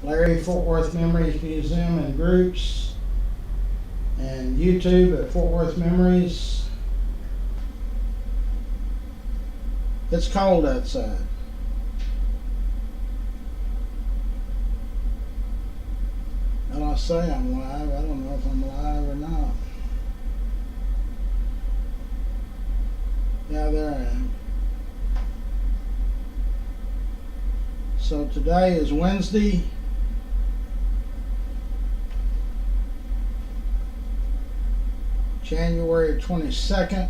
Larry Fort Worth Memories Museum and Groups, and YouTube at Fort Worth Memories. It's cold outside. And I say I'm live. I don't know if I'm live or not. Yeah, there I am. So today is Wednesday, January 22nd.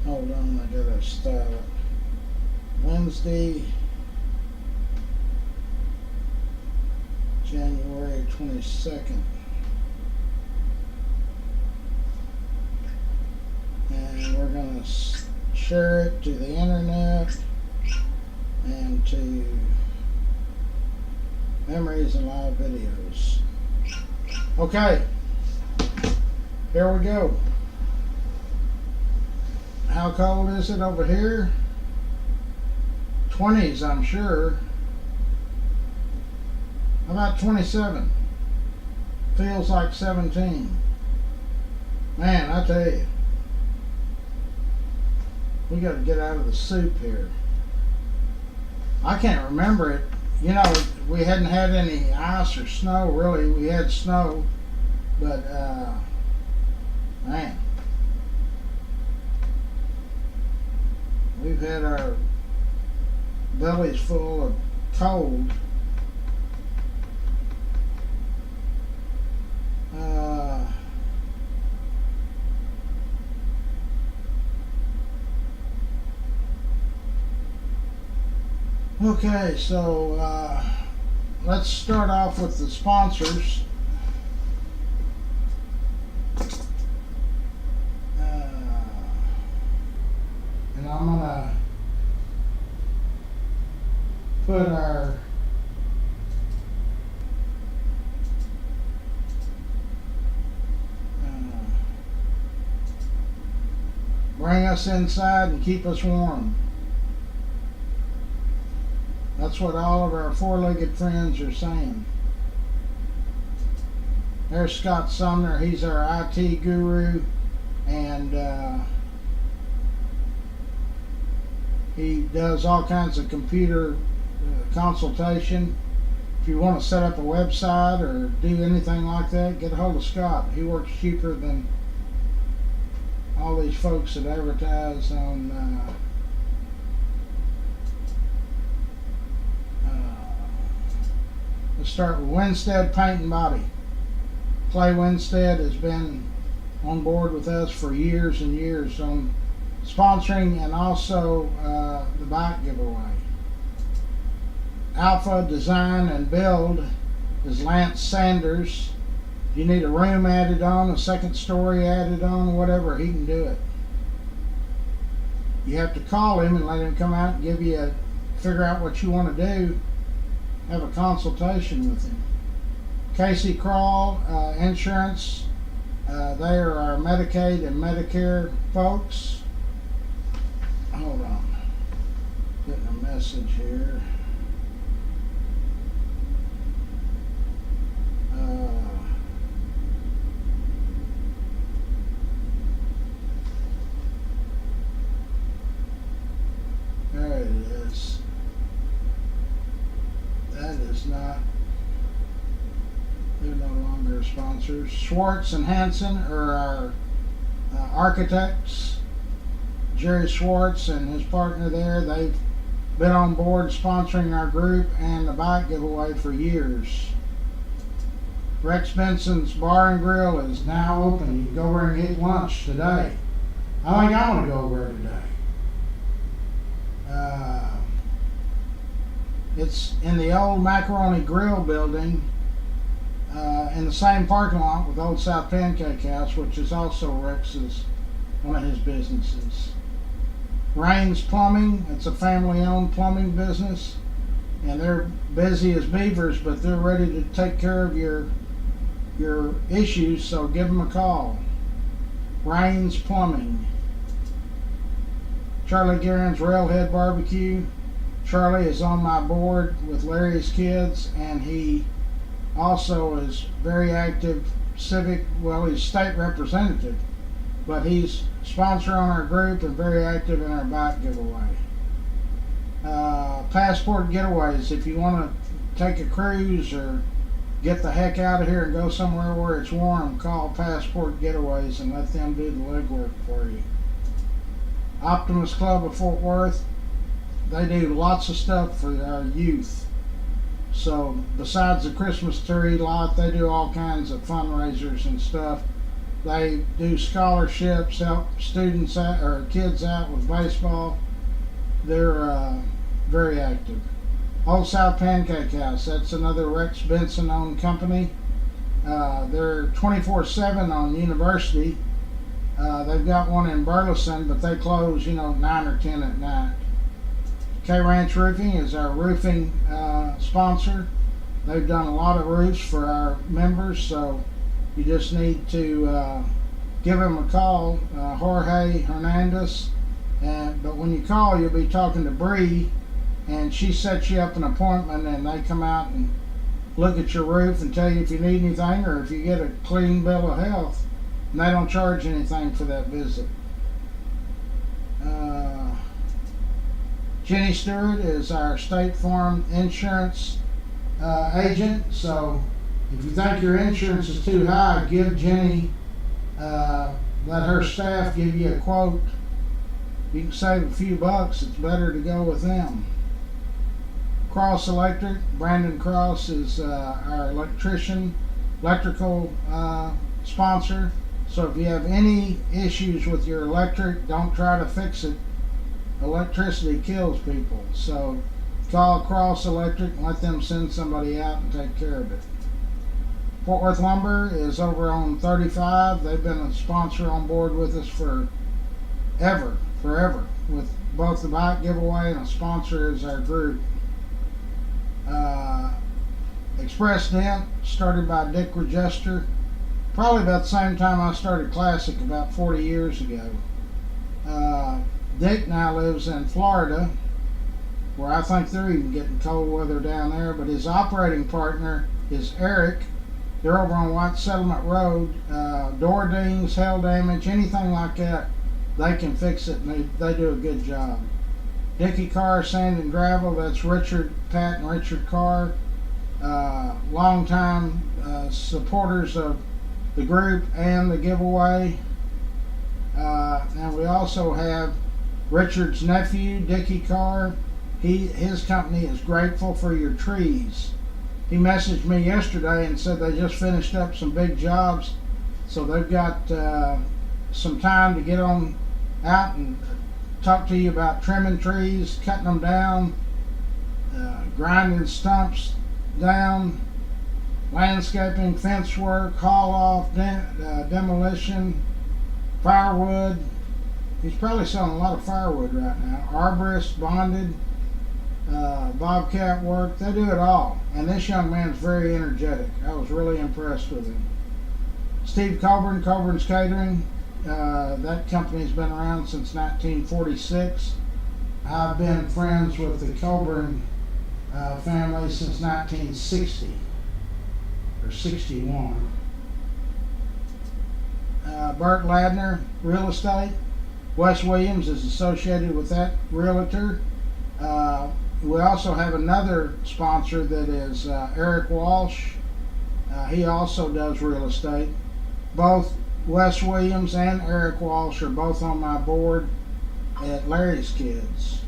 Hold on, I gotta style it. Wednesday, January 22nd. And we're going to share it to the internet and to Memories and Live Videos. Okay, here we go. How cold is it over here? 20s, I'm sure. About 27. Feels like 17. Man, I tell you, we got to get out of the soup here. I can't remember it. You know, we hadn't had any ice or snow, really. We had snow, but, man. We've had our bellies full of cold. Okay, so let's start off with the sponsors. And I'm gonna put our bring us inside and keep us warm. That's what all of our four-legged friends are saying. There's Scott Sumner. He's our IT guru, and he does all kinds of computer consultation. If you want to set up a website or do anything like that, get a hold of Scott. He works cheaper than all these folks that advertise on let's start with Winstead Paint and Body. Clay Winstead has been on board with us for years and years on sponsoring and also the bike giveaway. Alpha Design and Build is Lance Sanders. If you need a room added on, a second story added on, whatever, he can do it. You have to call him and let him come out and give you figure out what you want to do. Have a consultation with him. Casey Crawl Insurance. They are our Medicaid and Medicare folks. Hold on. Getting a message here. There it is. That is not. They're no longer sponsors. Schwartz and Hanson are our architects. Jerry Schwartz and his partner there, they've been on board sponsoring our group and the bike giveaway for years. Rex Benson's Bar and Grill is now open. You can go over and get lunch today. I think I want to go over there today. It's in the old Macaroni Grill building in the same parking lot with Old South Pancake House, which is also Rex's, one of his businesses. Rains Plumbing, it's a family-owned plumbing business, and they're busy as beavers, but they're ready to take care of your issues, so give them a call. Rains Plumbing. Charlie Guerin's Railhead Barbecue. Charlie is on my board with Larry's Kids, and he also is very active he's state representative, but he's sponsor on our group and very active in our bike giveaway. Passport Getaways, if you want to take a cruise or get the heck out of here and go somewhere where it's warm, call Passport Getaways and let them do the legwork for you. Optimus Club of Fort Worth, they do lots of stuff for our youth. So besides the Christmas tree lot, they do all kinds of fundraisers and stuff. They do scholarships, help students out, or kids out with baseball. They're very active. Old South Pancake House, that's another Rex Benson owned company. They're 24/7 on University. They've got one in Burleson, but they close, 9 or 10 at night. K Ranch Roofing is our roofing sponsor. They've done a lot of roofs for our members, so you just need to give them a call, Jorge Hernandez. But when you call, you'll be talking to Bree, and she sets you up an appointment, and they come out and look at your roof and tell you if you need anything or if you get a clean bill of health. And they don't charge anything for that visit. Jenny Stewart is our State Farm insurance agent. So if you think your insurance is too high, give Jenny, let her staff give you a quote. You can save a few bucks. It's better to go with them. Cross Electric, Brandon Cross is our electrical sponsor. So if you have any issues with your electric, don't try to fix it. Electricity kills people. So call Cross Electric and let them send somebody out and take care of it. Fort Worth Lumber is over on 35. They've been a sponsor on board with us forever, with both the bike giveaway and a sponsor as our group. Express Dent, started by Dick Regester, probably about the same time I started Classic, about 40 years ago. Dick now lives in Florida, where I think they're even getting cold weather down there, but his operating partner is Eric. They're over on White Settlement Road. Door dings, hail damage, anything like that, they can fix it, and they do a good job. Dickey Carr Sand and Gravel, that's Pat and Richard Carr, longtime supporters of the group and the giveaway. And we also have Richard's nephew, Dickey Carr. His company is Grateful for Your Trees. He messaged me yesterday and said they just finished up some big jobs, so they've got some time to get on out and talk to you about trimming trees, cutting them down, grinding stumps down, landscaping, fence work, haul off, demolition, firewood. He's probably selling a lot of firewood right now. Arborist, bonded, bobcat work. They do it all. And this young man's very energetic. I was really impressed with him. Steve Coburn, Coburn's Catering. That company's been around since 1946. I've been friends with the Coburn family since 1960 or 61. Bert Ladner, Real Estate. Wes Williams is associated with that realtor. We also have another sponsor that is Eric Walsh. He also does real estate. Both Wes Williams and Eric Walsh are both on my board at Larry's Kids.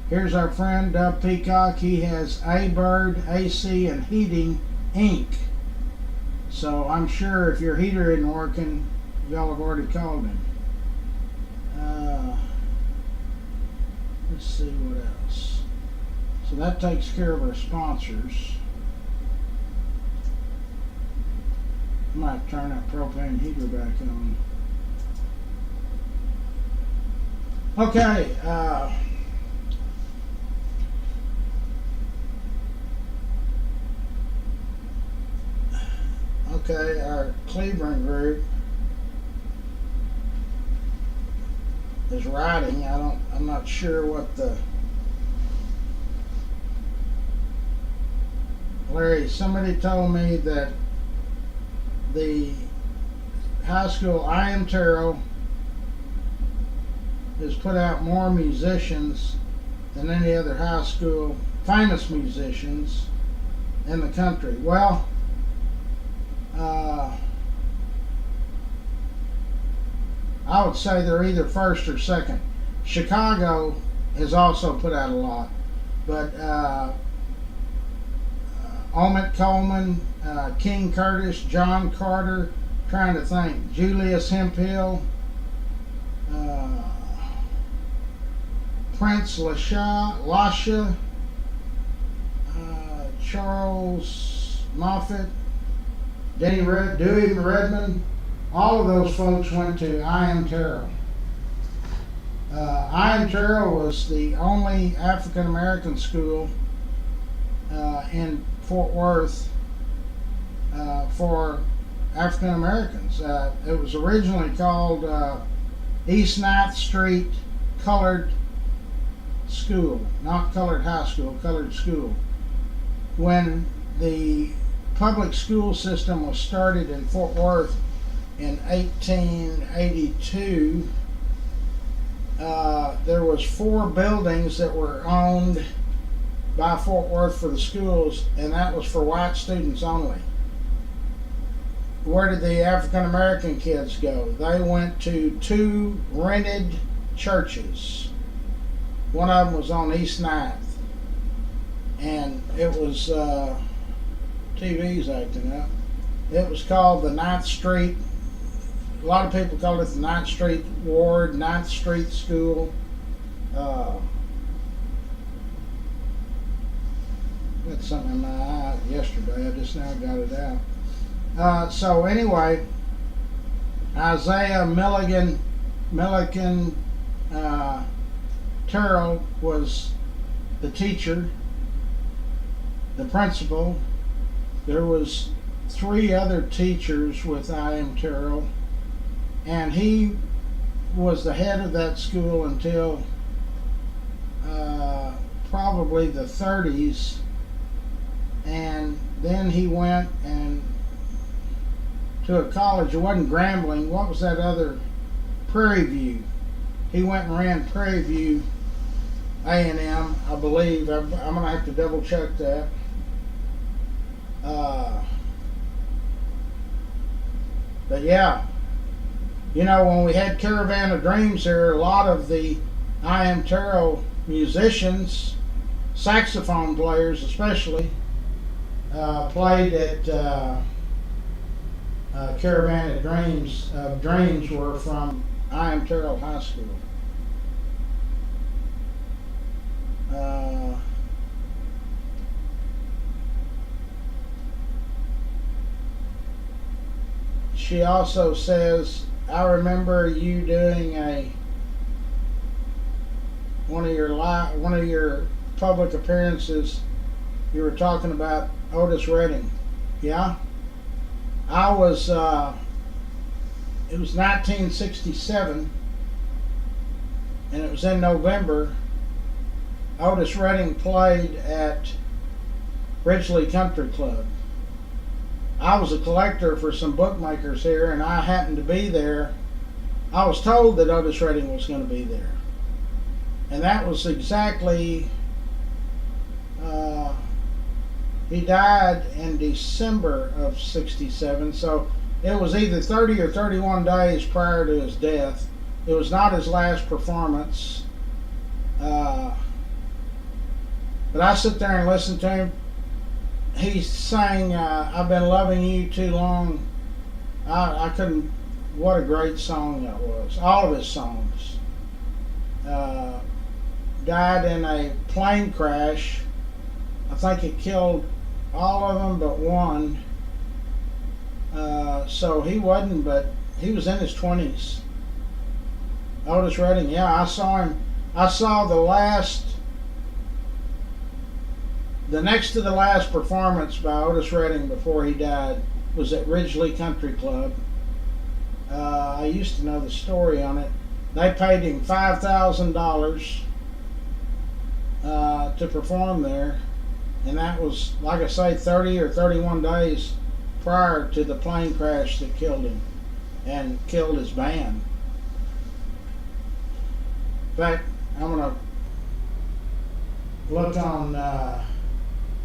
Here's our friend Dub Peacock. He has A-Bird, AC, and Heating, Inc. So I'm sure if your heater isn't working, y'all have already called him. Let's see what else. So that takes care of our sponsors. I might turn that propane heater back on. Okay. Okay, our Cleveland group his writing. I'm not sure what the Larry, somebody told me that the high school I.M. Terrell has put out more musicians than any other high school, famous musicians in the country. Well, I would say they're either first or second. Chicago has also put out a lot, but Omit Coleman, King Curtis, John Carter, trying to think, Julius Hemphill, Prince Lasha, Charles Moffett, Dewey Redmond. All of those folks went to I.M. Terrell. I.M. Terrell was the only African American school in Fort Worth for African Americans. It was originally called East 9th Street Colored School, not Colored High School, Colored School. When the public school system was started in Fort Worth in 1882, there was 4 buildings that were owned by Fort Worth for the schools, and that was for white students only. Where did the African American kids go? They went to 2 rented churches. One of them was on East 9th, and it was TV's acting up. It was called the 9th Street. A lot of people called it the 9th Street Ward, 9th Street School. Got something in my eye yesterday. I just now got it out. So anyway, Isaiah Milliken Terrell was the teacher, the principal. There was 3 other teachers with I.M. Terrell, and he was the head of that school until probably the 30s, and then he went and to a college. It wasn't Grambling. What was that other? Prairie View. He went and ran Prairie View A&M, I believe. I'm going to have to double check that. But yeah, you know, when we had Caravan of Dreams here, a lot of the I.M. Terrell musicians, saxophone players especially, played at Caravan of Dreams were from I.M. Terrell High School. She also says, I remember you doing one of your public appearances. You were talking about Otis Redding. Yeah? I was, it was 1967, and it was in November. Otis Redding played at Ridgely Country Club. I was a collector for some bookmakers here, and I happened to be there. I was told that Otis Redding was going to be there. And that was exactly, he died in December of 67, so it was either 30 or 31 days prior to his death. It was not his last performance. But I sit there and listen to him. He sang I've Been Loving You Too Long. I couldn't, what a great song that was. All of his songs. Died in a plane crash. I think it killed all of them but one. So he wasn't, but he was in his 20s. Otis Redding, yeah, I saw him. I saw the next to the last performance by Otis Redding before he died was at Ridgely Country Club. I used to know the story on it. They paid him $5,000 to perform there, and that was, like I say, 30 or 31 days prior to the plane crash that killed him and killed his band. In fact, I'm gonna look on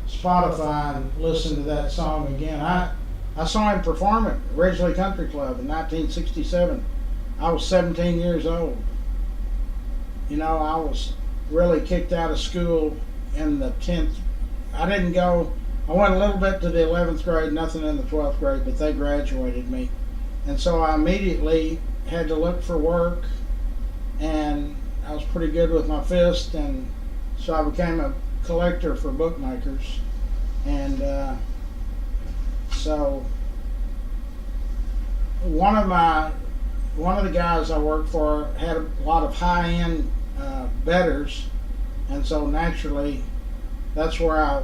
Spotify and listen to that song again. I saw him perform at Ridgely Country Club in 1967. I was 17 years old. You know, I was really kicked out of school in the 10th. I didn't go, I went a little bit to the 11th grade, nothing in the 12th grade, but they graduated me. And so I immediately had to look for work, and I was pretty good with my fist, and so I became a collector for bookmakers. And so one of the guys I worked for had a lot of high-end bettors, and so naturally that's where I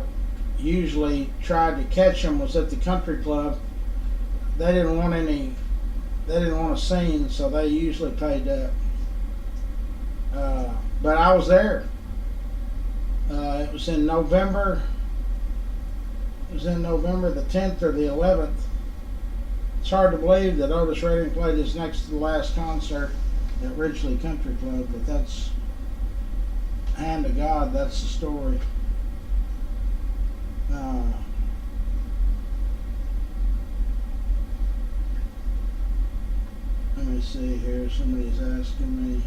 usually tried to catch them, was at the country club. They didn't want a scene, so they usually paid up. But I was there. It was in November. It was in November the 10th or the 11th. It's hard to believe that Otis Redding played his next to the last concert at Ridgely Country Club, but that's, hand to God, that's the story. Let me see here. Somebody's asking me.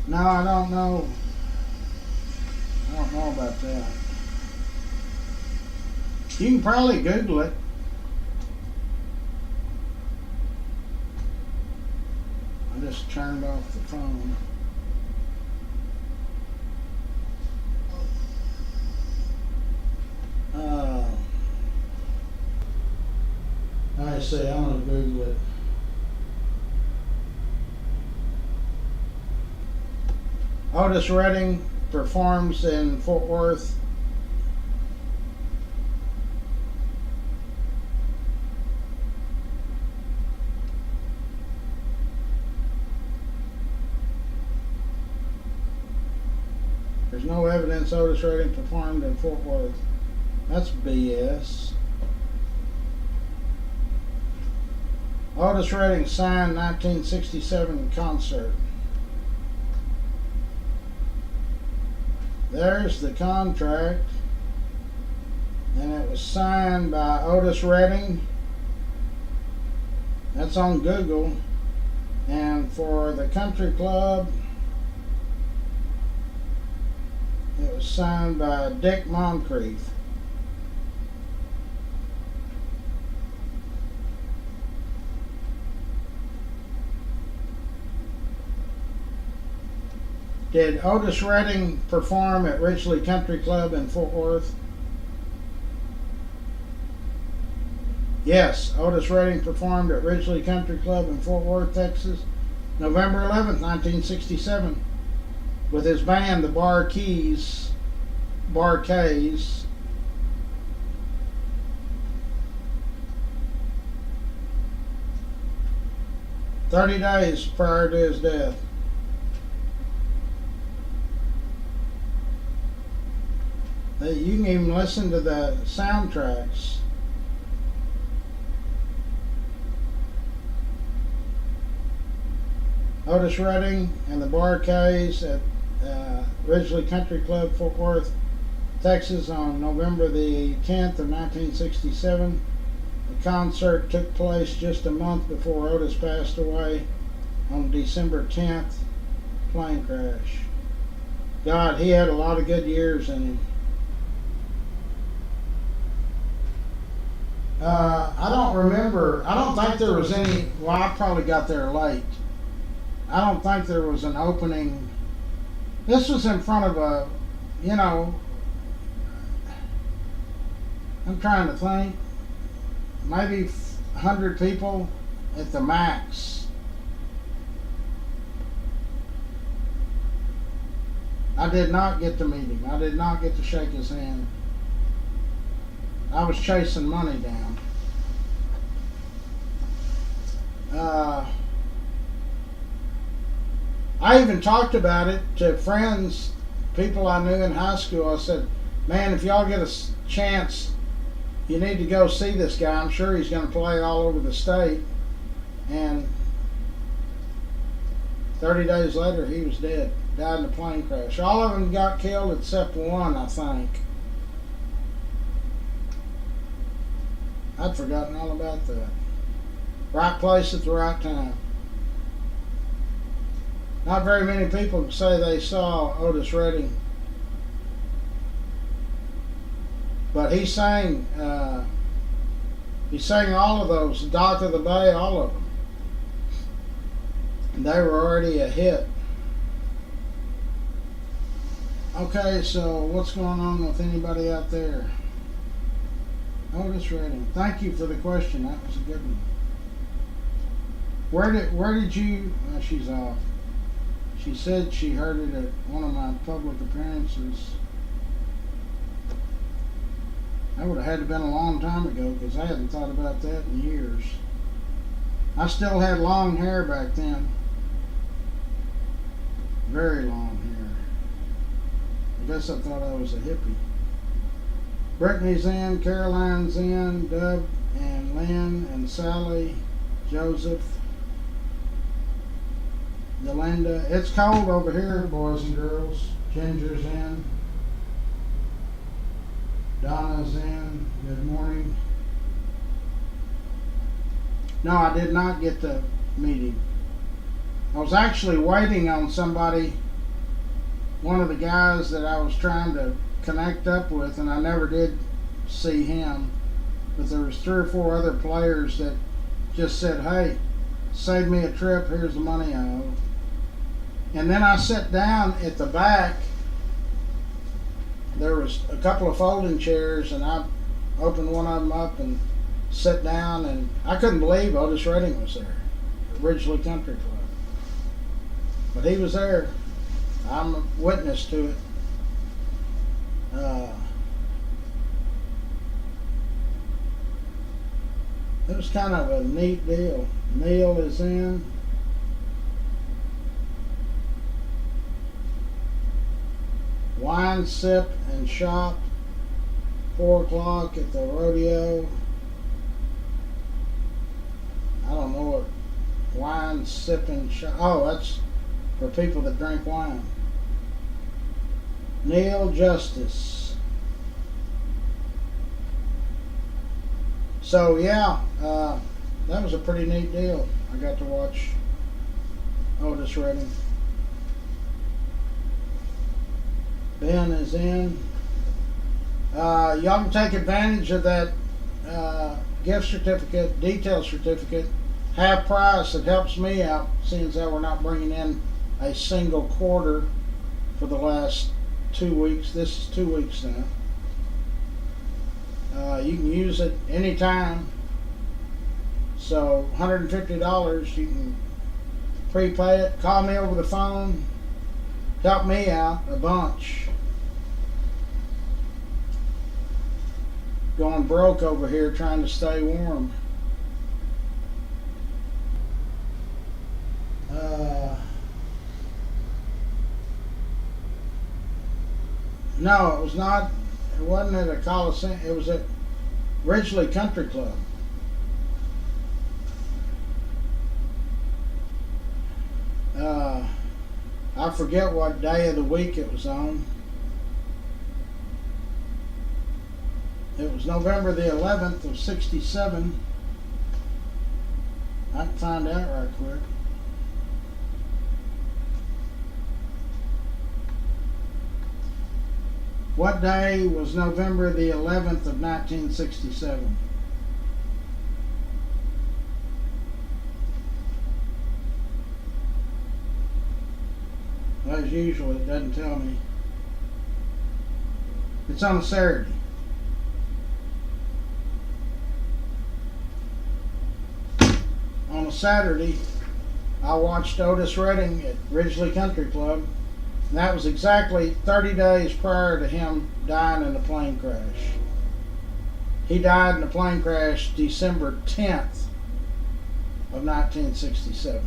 No, I don't know. I don't know about that. You can probably Google it. I just turned off the phone. I see, I'm gonna Google it. Otis Redding performs in Fort Worth. There's no evidence Otis Redding performed in Fort Worth. That's BS. Otis Redding signed 1967 concert. There's the contract, and it was signed by Otis Redding. That's on Google. And for the country club, it was signed by Dick Moncrief. Did Otis Redding perform at Ridgely Country Club in Fort Worth? Yes, Otis Redding performed at Ridgely Country Club in Fort Worth, Texas, November 11th, 1967, with his band, the Bar-Kays. 30 days prior to his death. You can even listen to the soundtracks. Otis Redding and the Bar-Kays at Ridgely Country Club, Fort Worth, Texas, on November the 10th of 1967. The concert took place just a month before Otis passed away on December 10th. Plane crash. God, he had a lot of good years in him. I don't remember. I don't think there was any. Well, I probably got there late. I don't think there was an opening. This was in front of a, I'm trying to think. Maybe 100 people at the max. I did not get to meet him. I did not get to shake his hand. I was chasing money down. I even talked about it to friends, people I knew in high school. I said, man, if y'all get a chance, you need to go see this guy. I'm sure he's going to play all over the state. And 30 days later, he was dead. Died in a plane crash. All of them got killed except one, I think. I'd forgotten all about that. Right place at the right time. Not very many people say they saw Otis Redding. But he sang all of those, Dock of the Bay, all of them. And they were already a hit. Okay, so what's going on with anybody out there? Otis Redding. Thank you for the question. That was a good one. Where did you? She's off. She said she heard it at one of my public appearances. That would have had to been a long time ago because I hadn't thought about that in years. I still had long hair back then. Very long hair. I guess I thought I was a hippie. Brittany's in, Caroline's in, Dub and Lynn and Sally, Joseph, Yolanda. It's cold over here, boys and girls. Ginger's in. Donna's in. Good morning. No, I did not get to meet him. I was actually waiting on somebody, one of the guys that I was trying to connect up with, and I never did see him. But there was 3 or 4 other players that just said, hey, save me a trip, here's the money I owe. And then I sat down at the back. There was a couple of folding chairs, and I opened one of them up and sat down, and I couldn't believe Otis Redding was there, Ridgely Country Club. But he was there. I'm a witness to it. It was kind of a neat deal. Neil is in. Wine sip and shop. 4 o'clock at the rodeo. I don't know what wine sip and shop. Oh, that's for people that drink wine. Neil Justice. So yeah, that was a pretty neat deal. I got to watch Otis Redding. Ben is in. Y'all can take advantage of that gift certificate, detail certificate, half price. It helps me out, seeing as that we're not bringing in a single quarter for the last 2 weeks. This is 2 weeks now. You can use it anytime. So $150, you can prepay it. Call me over the phone. Help me out a bunch. Going broke over here trying to stay warm. No, it was not. It wasn't at a Coliseum. It was at Ridgely Country Club. I forget what day of the week it was on. It was November the 11th of 67. I can find out right quick. What day was November the 11th of 1967? As usual, it doesn't tell me. It's on a Saturday. Saturday, I watched Otis Redding at Ridgely Country Club, and that was exactly 30 days prior to him dying in a plane crash. He died in a plane crash December 10th of 1967.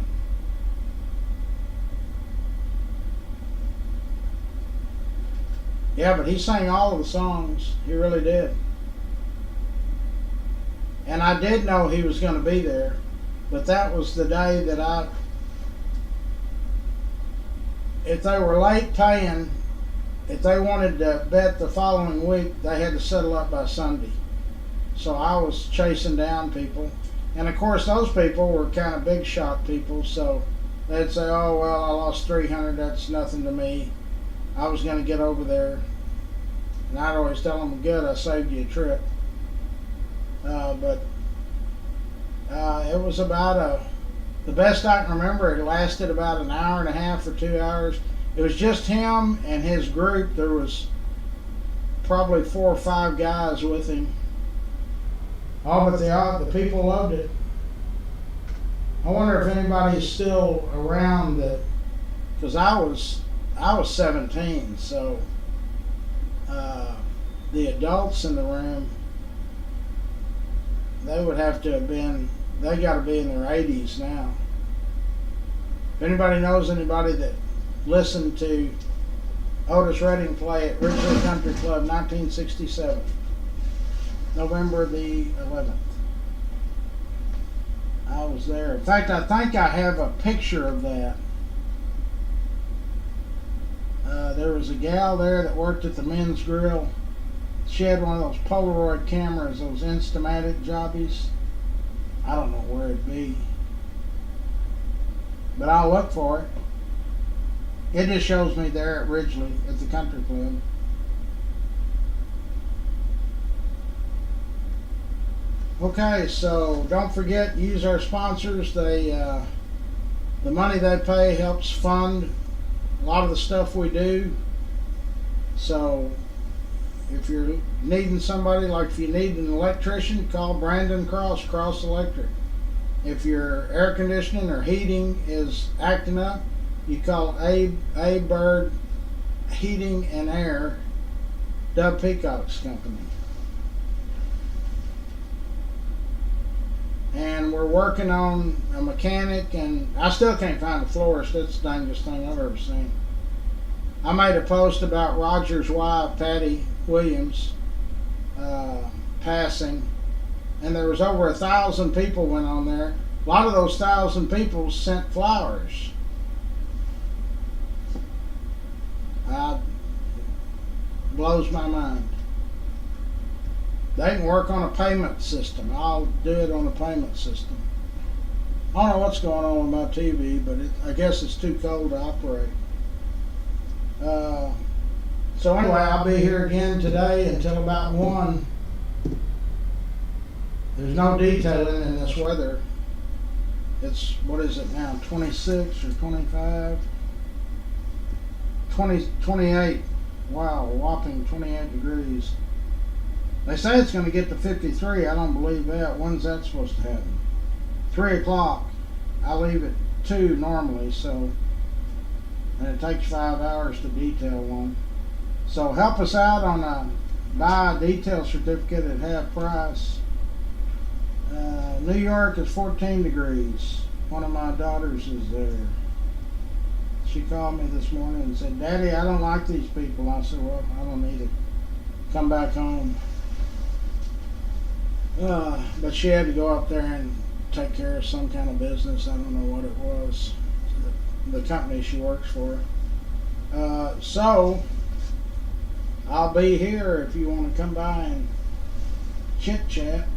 Yeah, but he sang all of the songs. He really did. And I did know he was going to be there, but that was the day that if they were late paying, if they wanted to bet the following week, they had to settle up by Sunday. So I was chasing down people. And of course, those people were kind of big shot people, so they'd say, oh, well, I lost 300, that's nothing to me. I was going to get over there. And I'd always tell them, good, I saved you a trip. But it was about the best I can remember, it lasted about an hour and a half or 2 hours. It was just him and his group. There was probably 4 or 5 guys with him. Oh, but the people loved it. I wonder if anybody's still around that, because I was 17, so the adults in the room, they would have to have been, they got to be in their 80s now. If anybody knows anybody that listened to Otis Redding play at Ridgely Country Club 1967, November the 11th. I was there. In fact, I think I have a picture of that. There was a gal there that worked at the Men's Grill. She had one of those Polaroid cameras, those Instamatic jobbies. I don't know where it'd be, but I'll look for it. It just shows me there at Ridgely at the country club. Okay, so don't forget, use our sponsors. They the money they pay helps fund a lot of the stuff we do. So if you're needing somebody, like if you need an electrician, call Brandon Cross Electric. If your air conditioning or heating is acting up, you call Abe Bird Heating and Air, Doug Peacock's company. And we're working on a mechanic, and I still can't find a florist. That's the dangest thing I've ever seen. I made a post about Roger's wife, Patty Williams, passing, and there was over 1,000 people went on there. A lot of those 1,000 people sent flowers. Blows my mind. They can work on a payment system. I'll do it on a payment system. I don't know what's going on with my TV, but I guess it's too cold to operate. So anyway, I'll be here again today until about 1. There's no detailing in this weather. It's, what is it now, 26 or 25? 28. Wow, whopping 28 degrees. They say it's going to get to 53. I don't believe that. When's that supposed to happen? 3 o'clock. I leave at 2 normally, so, and it takes 5 hours to detail one. So help us out on a buy a detail certificate at half price. New York is 14 degrees. One of my daughters is there. She called me this morning and said, Daddy, I don't like these people. I said, well, I don't need to come back home. But she had to go up there and take care of some kind of business. I don't know what it was. The company she works for. So I'll be here if you want to come by and chit chat.